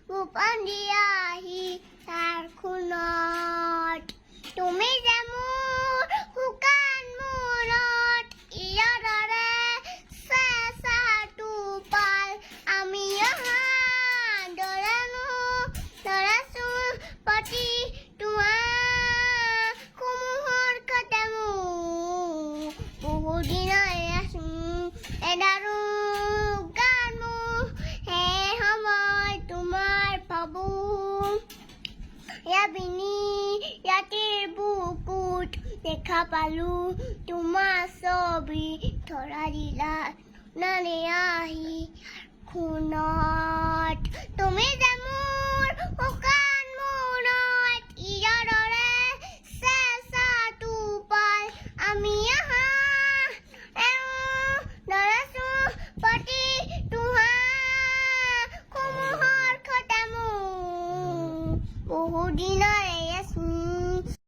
গোপন দিয়াহি তাৰ খুণত তুমি যে মোৰ শুকান মনত ইয়াৰ দৰে চেঁচা টোপাল আমি অহা দৰাছো প্ৰতি তোমাৰ কুমুহৰ কতে মোৰ বহুত দিনৰে আছো এদাৰো গান মোৰ সেই সময় তোমাৰ ভাবো ৰাতিৰ বুকুত দেখা পালো তোমাৰ ছবি ধৰা দিলা নানে আহি খুণত তুমি যে মোৰ শুকান মনত ইয়াৰ দৰে চেঁচা টোপাল আমি অহা দৰাছো প্ৰতি তোমাৰ কুমুহৰ কতে মোৰ বহুত দিনৰে